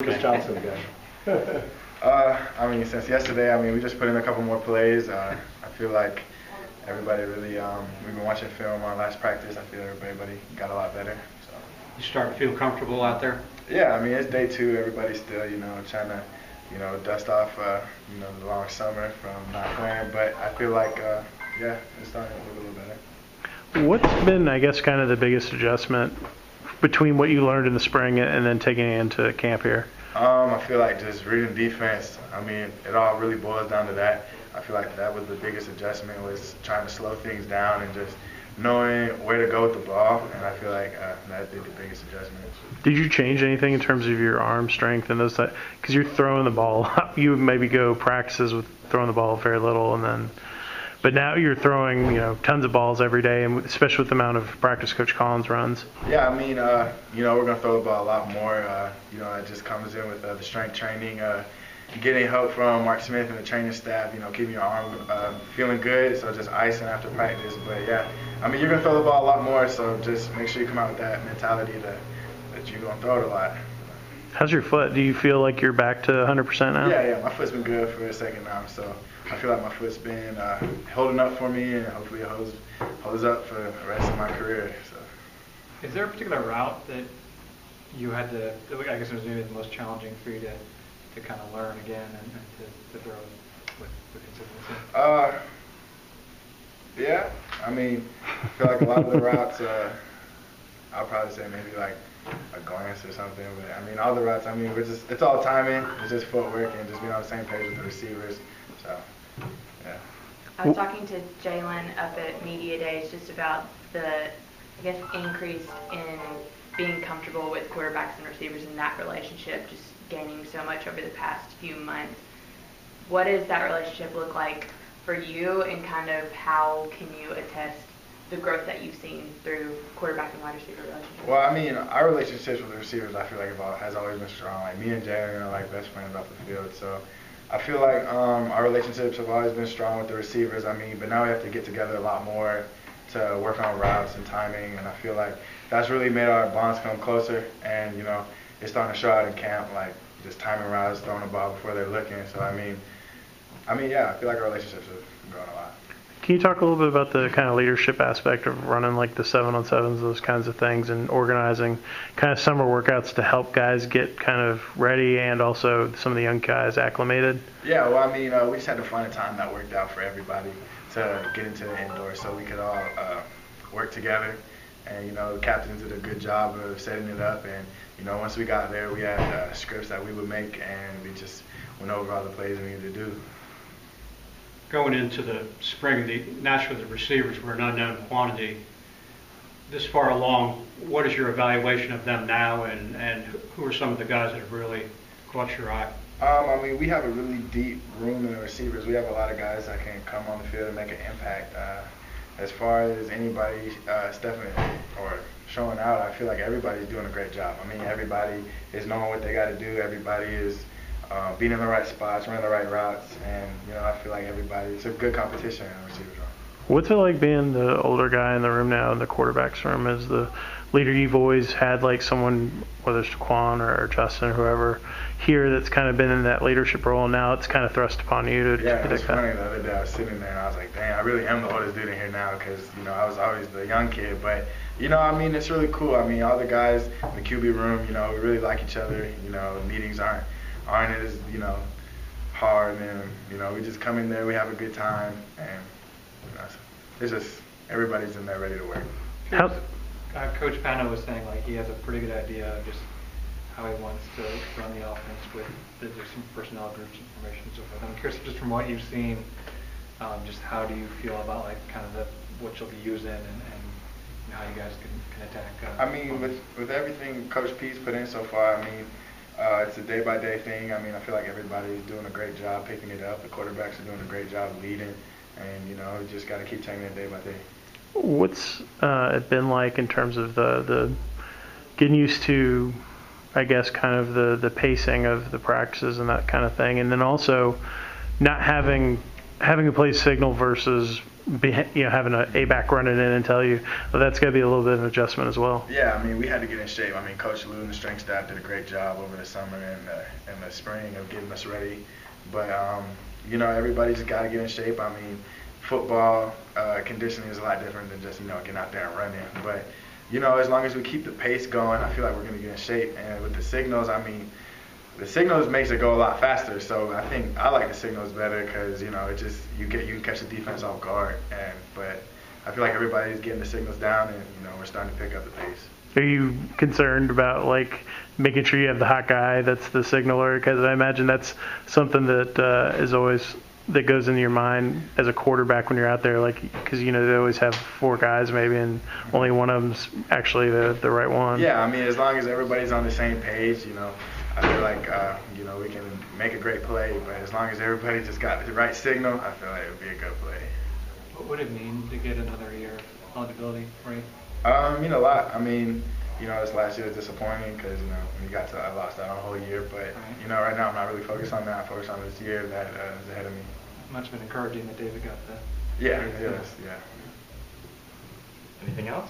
Lucas Johnson again. I mean, since yesterday, I mean, we just put in a couple more plays. I feel like everybody really, we've been watching film on last practice. I feel everybody got a lot better. So. You start to feel comfortable out there? Yeah, I mean, it's day two. Everybody's still, trying to, dust off, the long summer from not playing. But I feel like, yeah, it's starting to look a little better. What's been, I guess, kind of the biggest adjustment between what you learned in the spring and then taking it into camp here? I feel like just reading defense. I mean, it all really boils down to that. I feel like that was the biggest adjustment, was trying to slow things down and just knowing where to go with the ball. And I feel like that did the biggest adjustment. Did you change anything in terms of your arm strength and those type? Because you're throwing the ball. You would maybe go practices with throwing the ball very little, and then. But now you're throwing, tons of balls every day, and especially with the amount of practice Coach Collins runs. Yeah, I mean, we're going to throw the ball a lot more. It just comes in with the strength training, getting help from Mark Smith and the training staff, keeping your arm feeling good, so just icing after practice. But, yeah, I mean, you're going to throw the ball a lot more, so just make sure you come out with that mentality that you're going to throw it a lot. How's your foot? Do you feel like you're back to 100% now? Yeah, my foot's been good for a second now, so I feel like my foot's been holding up for me, and hopefully it holds up for the rest of my career. So. Is there a particular route that you had to, I guess it was maybe the most challenging for you to kind of learn again and to throw with consistency? Yeah, I mean, I feel like a lot of the routes, I'll probably say maybe like a glance or something, but I mean, all the routes, I mean, it's all timing, it's just footwork and just being on the same page with the receivers, so, yeah. I was talking to Jalen up at Media Days just about the, increase in being comfortable with quarterbacks and receivers in that relationship, just gaining so much over the past few months. What does that relationship look like for you, and kind of how can you attest the growth that you've seen through quarterback and wide receiver relationships? Well, I mean, our relationships with the receivers, I feel like has always been strong. Like, me and Jalen are like best friends off the field, so I feel like our relationships have always been strong with the receivers. I mean, but now we have to get together a lot more to work on routes and timing, and I feel like that's really made our bonds come closer, and, it's starting to show out in camp, like just timing routes, throwing the ball before they're looking. So, I mean, yeah, I feel like our relationships have grown a lot. Can you talk a little bit about the kind of leadership aspect of running like the 7-on-7s, those kinds of things, and organizing kind of summer workouts to help guys get kind of ready and also some of the young guys acclimated? Yeah, well, I mean, we just had to find a time that worked out for everybody to get into the indoors so we could all work together. And, the captains did a good job of setting it up. And, once we got there, we had scripts that we would make, and we just went over all the plays we needed to do. Going into the spring, naturally the receivers were an unknown quantity. This far along, what is your evaluation of them now, and who are some of the guys that have really caught your eye? I mean, we have a really deep room in the receivers. We have a lot of guys that can come on the field and make an impact. As far as anybody stepping or showing out, I feel like everybody's doing a great job. I mean, everybody is knowing what they got to do. Everybody is being in the right spots, running the right routes, and I feel like it's a good competition in the receivers room. What's it like being the older guy in the room now, in the quarterback's room, as the leader? You've always had like someone, whether it's Quan or Justin or whoever here, that's kind of been in that leadership role, and now it's kind of thrust upon you to Yeah, it was that. funny the other day. I was sitting there and I was like, dang, I really am the oldest dude in here now, because I was always the young kid. But I mean, it's really cool. I mean, all the guys in the QB room, we really like each other. Meetings aren't as hard, and we just come in there, we have a good time, and it's just everybody's in there ready to work. Coach Pano was saying like he has a pretty good idea of just how he wants to run the offense with the different personnel groups and formations and so forth. I'm curious, just from what you've seen, just how do you feel about like kind of what you'll be using and how you guys can attack? I mean, with everything Coach P's put in so far, I mean, it's a day-by-day thing. I mean, I feel like everybody's doing a great job picking it up. The quarterbacks are doing a great job leading, and we just got to keep taking it day by day. What's it been like in terms of the getting used to, I guess, kind of the pacing of the practices and that kind of thing, and then also not having to play signal versus having a A-back running in and tell you, well, that's going to be a little bit of an adjustment as well. Yeah, I mean, we had to get in shape. I mean, Coach Lou and the strength staff did a great job over the summer and the spring of getting us ready. But, everybody just got to get in shape. I mean, football conditioning is a lot different than just, getting out there and running. But, as long as we keep the pace going, I feel like we're going to get in shape. And with the signals, I mean, the signals makes it go a lot faster. So I think I like the signals better because, it just, you can catch the defense off guard. But I feel like everybody's getting the signals down and, we're starting to pick up the pace. Are you concerned about making sure you have the hot guy that's the signaler? Because I imagine that's something that is always that goes into your mind as a quarterback when you're out there, because they always have 4 guys maybe, and only one of them's actually the right one. Yeah, I mean, as long as everybody's on the same page, I feel like we can make a great play. But as long as everybody just got the right signal, I feel like it would be a good play. What would it mean to get another year of eligibility, right? A lot. I mean, this last year was disappointing because, I lost out on a whole year. But, right now I'm not really focused on that. I'm focused on this year that is ahead of me. Must have been encouraging that David got the... Yeah, it is, yeah. Anything else?